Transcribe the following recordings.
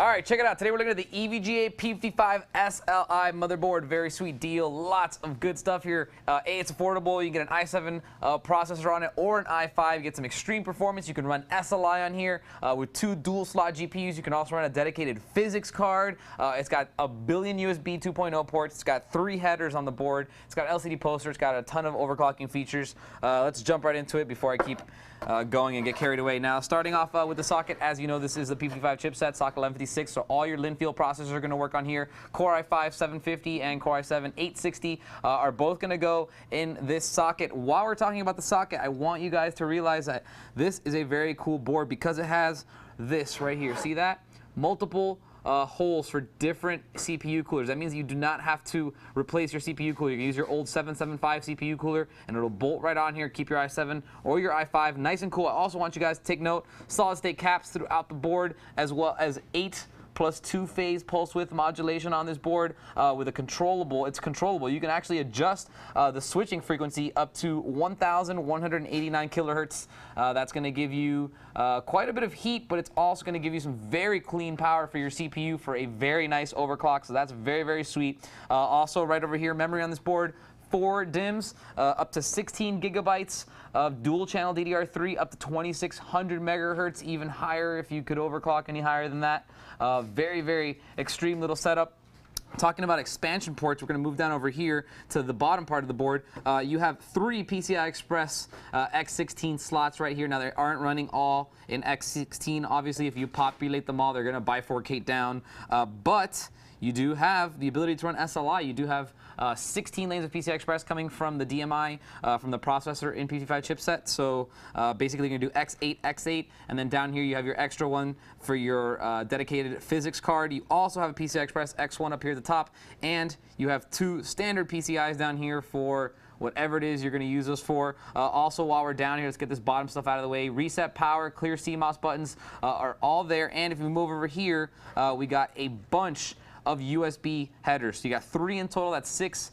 All right, check it out. Today we're looking at the EVGA P55 SLI motherboard. Very sweet deal. Lots of good stuff here. It's affordable. You can get an i7 processor on it or an i5. You get some extreme performance. You can run SLI on here with 2 dual slot GPUs. You can also run a dedicated physics card. It's got a billion USB 2.0 ports. It's got 3 headers on the board. It's got LCD poster. It's got a ton of overclocking features. Let's jump right into it before I keep going and get carried away. Now, starting off with the socket, as you know, this is the P55 chipset, socket 1156, so all your Linfield processors are going to work on here. Core i5 750 and Core i7 860 are both going to go in this socket. While we're talking about the socket, I want you guys to realize that this is a very cool board because it has this right here. See that? Multiple holes for different CPU coolers. That means you do not have to replace your CPU cooler. You can use your old 775 CPU cooler and it'll bolt right on here, keep your i7 or your i5 nice and cool. I also want you guys to take note, solid state caps throughout the board, as well as 8 plus 2-phase pulse width modulation on this board with a controllable. It's controllable. You can actually adjust the switching frequency up to 1,189 kilohertz. That's going to give you quite a bit of heat, but it's also going to give you some very clean power for your CPU for a very nice overclock. So that's very, very sweet. Also, right over here, memory on this board. 4 DIMMs, up to 16 gigabytes of dual channel DDR3, up to 2600 megahertz, even higher if you could overclock any higher than that. Very, very extreme little setup. Talking about expansion ports, we're going to move down over here to the bottom part of the board. You have 3 PCI Express X16 slots right here. Now, they aren't running all in X16. Obviously, if you populate them all, they're going to bifurcate down. But you do have the ability to run SLI. You do have 16 lanes of PCI Express coming from the DMI, from the processor in P55 chipset. So basically, you're going to do X8, X8, and then down here you have your extra one for your dedicated physics card. You also have a PCI Express X1 up here at the top, and you have 2 standard PCIs down here for whatever it is you're going to use those for. Also, while we're down here, let's get this bottom stuff out of the way. Reset, power, clear CMOS buttons are all there. And if we move over here, we got a bunch of USB headers. So you got 3 in total. That's 6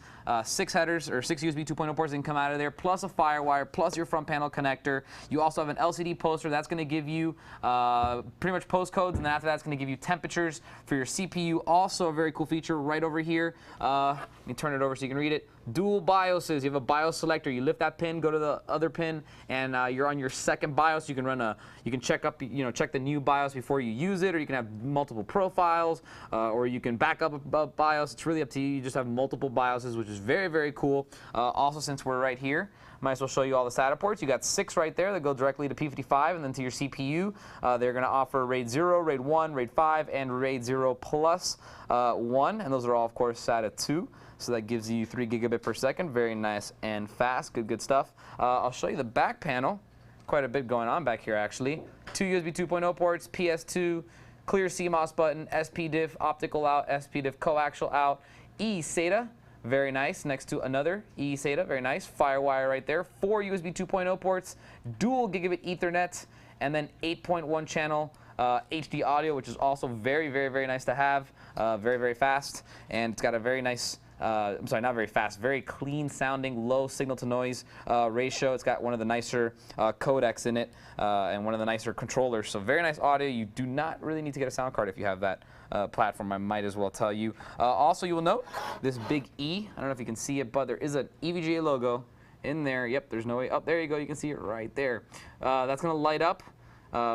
headers, or 6 USB 2.0 ports that can come out of there, plus a FireWire, plus your front panel connector. You also have an LCD poster that's going to give you pretty much postcodes, and then after that, it's going to give you temperatures for your CPU. Also, a very cool feature right over here. Let me turn it over so you can read it. Dual BIOSes. You have a BIOS selector. You lift that pin, go to the other pin, and you're on your second BIOS. You can run you can check up, check the new BIOS before you use it, or you can have multiple profiles, or you can back up a BIOS. It's really up to you. You just have multiple BIOSes, which is very, very cool. Also, since we're right here, might as well show you all the SATA ports. You got 6 right there that go directly to P55 and then to your CPU. They're going to offer RAID 0, RAID 1, RAID 5, and RAID 0 plus 1, and those are all, of course, SATA 2. So that gives you 3 gigabit per second. Very nice and fast. Good, good stuff. I'll show you the back panel. Quite a bit going on back here, actually. 2 USB 2.0 ports, PS2, clear CMOS button, SPDIF optical out, SPDIF coaxial out, eSATA. Very nice. Next to another eSATA. Very nice. FireWire right there. 4 USB 2.0 ports, dual gigabit Ethernet, and then 8.1 channel HD audio, which is also very, very, very nice to have. Very, very fast. And it's got a very nice, I'm sorry, not very fast, very clean sounding, low signal to noise ratio. It's got one of the nicer codecs in it and one of the nicer controllers. So very nice audio. You do not really need to get a sound card if you have that platform, I might as well tell you. Also, you will note this big E. I don't know if you can see it, but there is an EVGA logo in there. Yep, there's no way. Oh, there you go. You can see it right there. That's going to light up.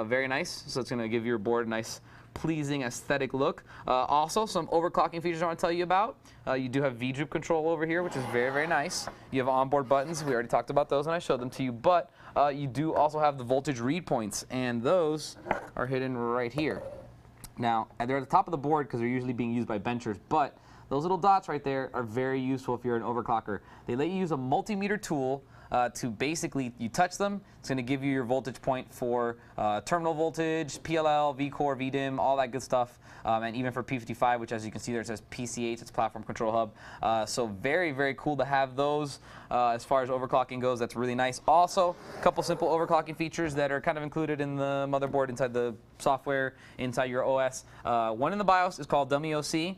Very nice. So it's going to give your board a nice, pleasing aesthetic look. Also, some overclocking features I want to tell you about. You do have V-droop control over here, which is very, very nice. You have onboard buttons. We already talked about those and I showed them to you. But you do also have the voltage read points, and those are hidden right here. Now, they're at the top of the board because they're usually being used by benchers, but those little dots right there are very useful if you're an overclocker. They let you use a multimeter tool to basically, you touch them, it's going to give you your voltage point for terminal voltage, PLL, VCore, VDIM, all that good stuff, and even for P55, which as you can see there it says PCH, it's Platform Control Hub. So very, very cool to have those as far as overclocking goes. That's really nice. Also, a couple simple overclocking features that are kind of included in the motherboard, inside the software, inside your OS. One in the BIOS is called Dummy OC.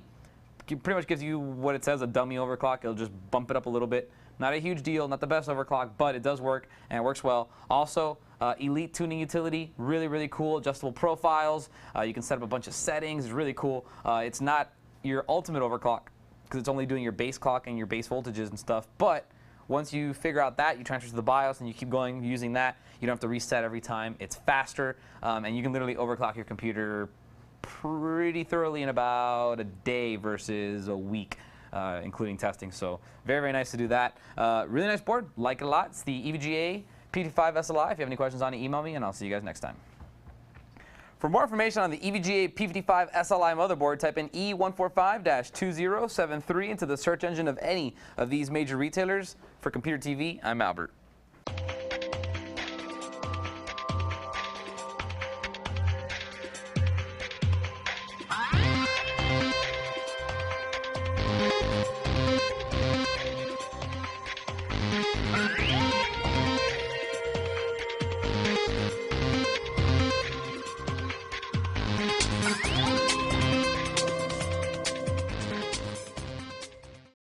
It pretty much gives you what it says, a dummy overclock. It'll just bump it up a little bit, Not a huge deal, not the best overclock, but it does work and it works well. Also, E-LEET Tuning Utility, really, really cool. Adjustable profiles. You can set up a bunch of settings. It's really cool. It's not your ultimate overclock because it's only doing your base clock and your base voltages and stuff. But once you figure out that, you transfer to the BIOS and you keep going using that. You don't have to reset every time. It's faster, and you can literally overclock your computer pretty thoroughly in about a day versus a week, including testing. So very, very nice to do that. Really nice board. Like it a lot. It's the EVGA P55 SLI. If you have any questions on it, email me, and I'll see you guys next time. For more information on the EVGA P55 SLI motherboard, type in E145-2073 into the search engine of any of these major retailers. For Computer TV, I'm Albert.